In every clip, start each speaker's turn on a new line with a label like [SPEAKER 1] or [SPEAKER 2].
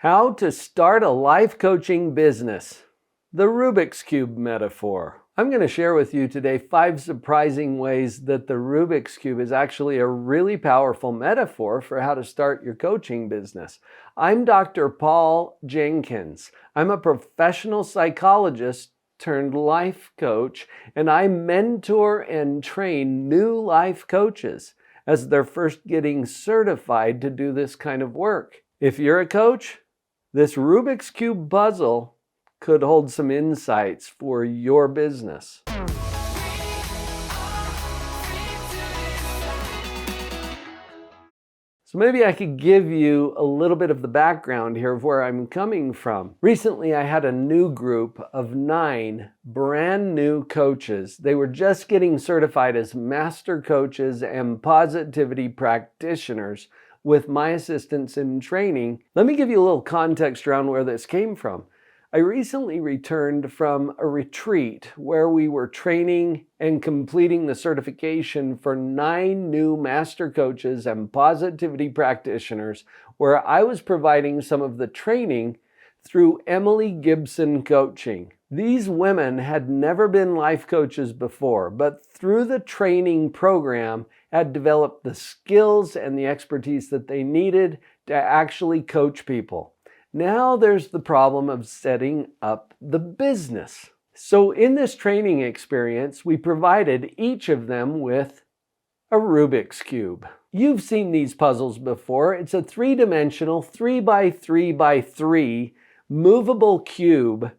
[SPEAKER 1] How to start a life coaching business. The Rubik's Cube metaphor. I'm going to share with you today 5 surprising ways that the Rubik's Cube is actually a really powerful metaphor for how to start your coaching business. I'm Dr. Paul Jenkins. I'm a professional psychologist turned life coach, and I mentor and train new life coaches as they're first getting certified to do this kind of work. If you're a coach, this Rubik's Cube puzzle could hold some insights for your business. So maybe I could give you a little bit of the background here of where I'm coming from. Recently, I had a new group of 9 brand new coaches. They were just getting certified as master coaches and positivity practitioners with my assistance in training. Let me give you a little context around where this came from. I recently returned from a retreat where we were training and completing the certification for 9 new master coaches and positivity practitioners, where I was providing some of the training through Emily Gibson Coaching. These women had never been life coaches before, but through the training program had developed the skills and the expertise that they needed to actually coach people. Now there's the problem of setting up the business. So in this training experience, we provided each of them with a Rubik's Cube. You've seen these puzzles before. It's a 3-dimensional 3x3x3 movable cube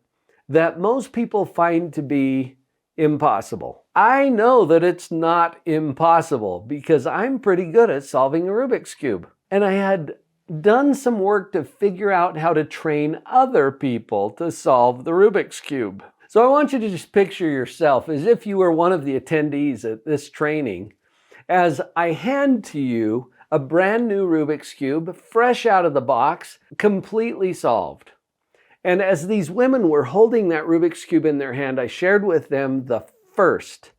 [SPEAKER 1] that most people find to be impossible. I know that it's not impossible because I'm pretty good at solving a Rubik's Cube. And I had done some work to figure out how to train other people to solve the Rubik's Cube. So I want you to just picture yourself as if you were one of the attendees at this training as I hand to you a brand new Rubik's Cube, fresh out of the box, completely solved. And as these women were holding that Rubik's Cube in their hand, I shared with them the first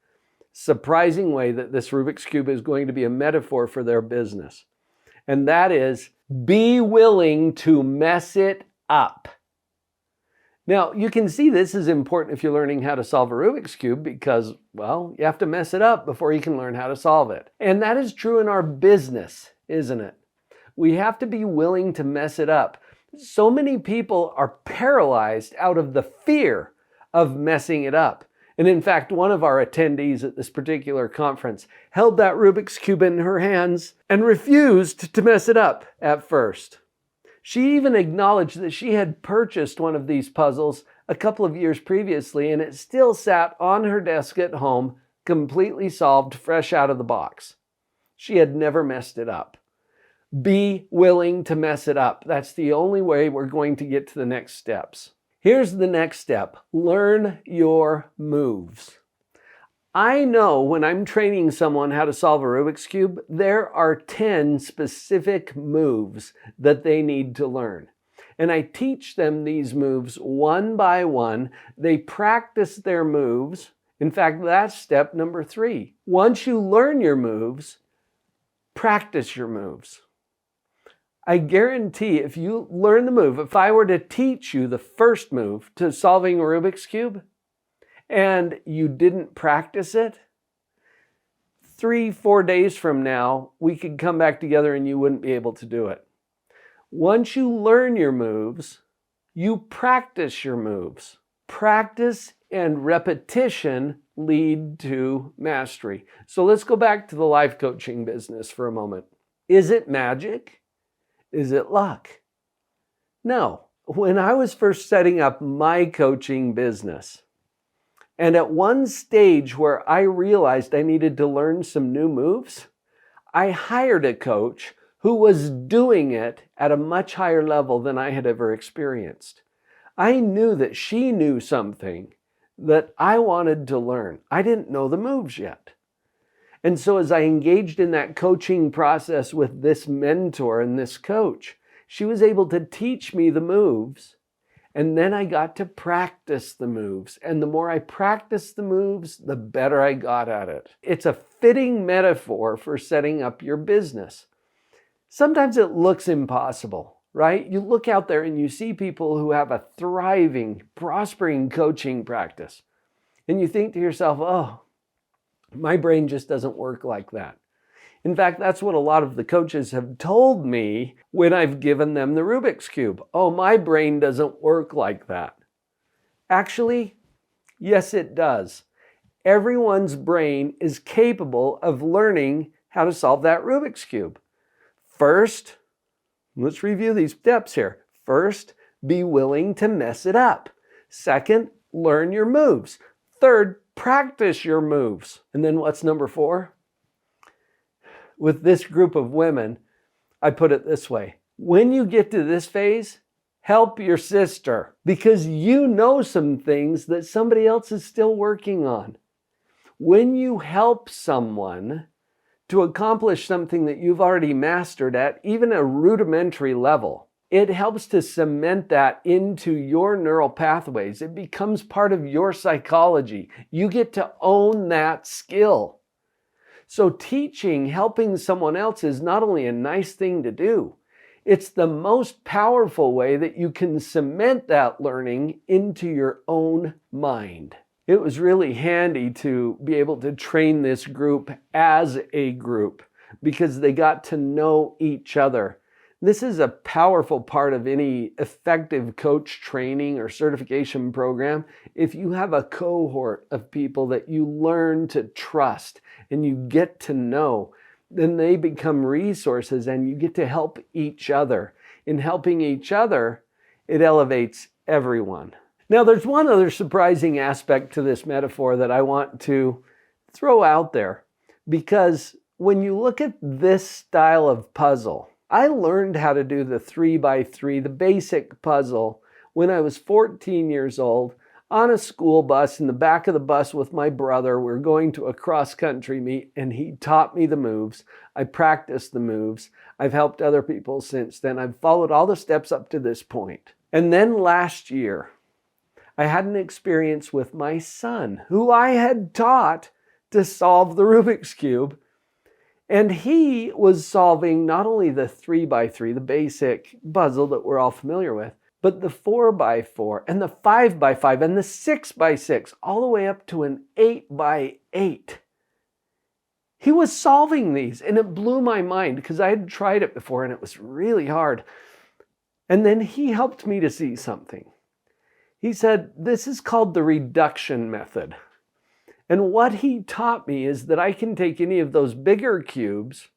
[SPEAKER 1] surprising way that this Rubik's Cube is going to be a metaphor for their business. And that is, be willing to mess it up. Now, you can see this is important if you're learning how to solve a Rubik's Cube because, well, you have to mess it up before you can learn how to solve it. And that is true in our business, isn't it? We have to be willing to mess it up. So many people are paralyzed out of the fear of messing it up. And in fact, one of our attendees at this particular conference held that Rubik's Cube in her hands and refused to mess it up at first. She even acknowledged that she had purchased one of these puzzles a couple of years previously, and it still sat on her desk at home, completely solved, fresh out of the box. She had never messed it up. Be willing to mess it up. That's the only way we're going to get to the next steps. Here's the next step. Learn your moves. I know when I'm training someone how to solve a Rubik's Cube, there are 10 specific moves that they need to learn. And I teach them these moves one by one. They practice their moves. In fact, that's step number 3. Once you learn your moves, practice your moves. I guarantee if you learn the move, if I were to teach you the first move to solving a Rubik's Cube and you didn't practice it, 3-4 days from now, we could come back together and you wouldn't be able to do it. Once you learn your moves, you practice your moves. Practice and repetition lead to mastery. So let's go back to the life coaching business for a moment. Is it magic? Is it luck? No. When I was first setting up my coaching business, and at one stage where I realized I needed to learn some new moves, I hired a coach who was doing it at a much higher level than I had ever experienced. I knew that she knew something that I wanted to learn. I didn't know the moves yet. And so as I engaged in that coaching process with this mentor and this coach, she was able to teach me the moves. And then I got to practice the moves. And the more I practiced the moves, the better I got at it. It's a fitting metaphor for setting up your business. Sometimes it looks impossible. right? You look out there and you see people who have a thriving, prospering coaching practice. And you think to yourself, oh, my brain just doesn't work like that. In fact, that's what a lot of the coaches have told me when I've given them the Rubik's Cube. Oh, my brain doesn't work like that. Actually, yes, it does. Everyone's brain is capable of learning how to solve that Rubik's Cube. First, let's review these steps here. First, be willing to mess it up. Second, learn your moves. Third, practice your moves. And then what's number 4? With this group of women, I put it this way. When you get to this phase, help your sister, because you know some things that somebody else is still working on. When you help someone to accomplish something that you've already mastered at even a rudimentary level, it helps to cement that into your neural pathways. It becomes part of your psychology. You get to own that skill. So teaching, helping someone else is not only a nice thing to do, it's the most powerful way that you can cement that learning into your own mind. It was really handy to be able to train this group as a group because they got to know each other. This is a powerful part of any effective coach training or certification program. If you have a cohort of people that you learn to trust and you get to know, then they become resources and you get to help each other. In helping each other, it elevates everyone. Now, there's one other surprising aspect to this metaphor that I want to throw out there, because when you look at this style of puzzle, I learned how to do the 3x3, the basic puzzle, when I was 14 years old on a school bus, in the back of the bus with my brother. We're going to a cross-country meet, and he taught me the moves. I practiced the moves. I've helped other people since then. I've followed all the steps up to this point. And then last year, I had an experience with my son, who I had taught to solve the Rubik's Cube. And he was solving not only the 3x3, the basic puzzle that we're all familiar with, but the 4x4 and the 5x5 and the 6x6, all the way up to an 8x8. He was solving these, and it blew my mind because I had tried it before and it was really hard. And then he helped me to see something. He said, this is called the reduction method. And what he taught me is that I can take any of those bigger cubes,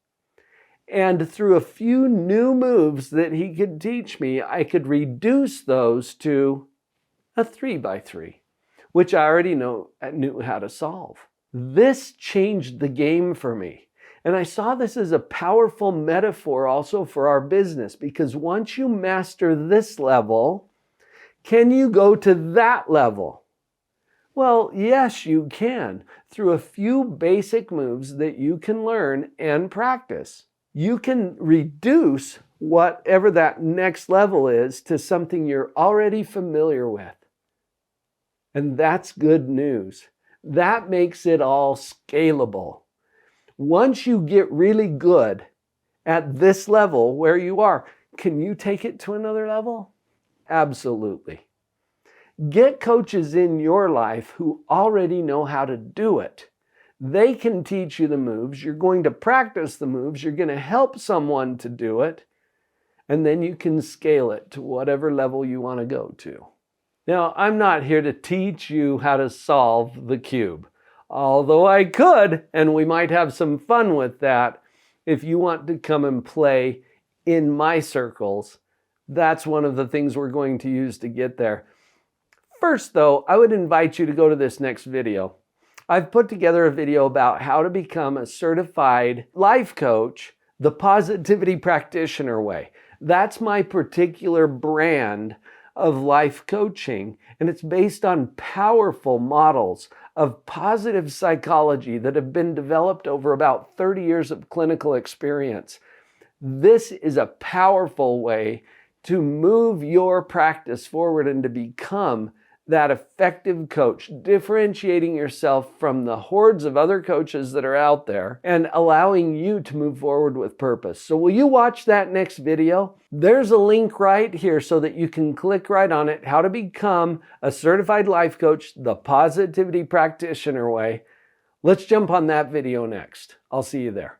[SPEAKER 1] and through a few new moves that he could teach me, I could reduce those to a 3x3, which I already knew how to solve. This changed the game for me. And I saw this as a powerful metaphor also for our business, because once you master this level, can you go to that level? Well, yes, you can, through a few basic moves that you can learn and practice. You can reduce whatever that next level is to something you're already familiar with. And that's good news. That makes it all scalable. Once you get really good at this level where you are, can you take it to another level? Absolutely. Get coaches in your life who already know how to do it. They can teach you the moves. You're going to practice the moves. You're going to help someone to do it. And then you can scale it to whatever level you want to go to. Now, I'm not here to teach you how to solve the cube. Although I could, and we might have some fun with that if you want to come and play in my circles. That's one of the things we're going to use to get there. First, though, I would invite you to go to this next video. I've put together a video about how to become a certified life coach the positivity practitioner way. That's my particular brand of life coaching, and it's based on powerful models of positive psychology that have been developed over about 30 years of clinical experience. This is a powerful way to move your practice forward and to become that effective coach, differentiating yourself from the hordes of other coaches that are out there and allowing you to move forward with purpose. So will you watch that next video? There's a link right here so that you can click right on it, how to become a certified life coach the positivity practitioner way. Let's jump on that video next. I'll see you there.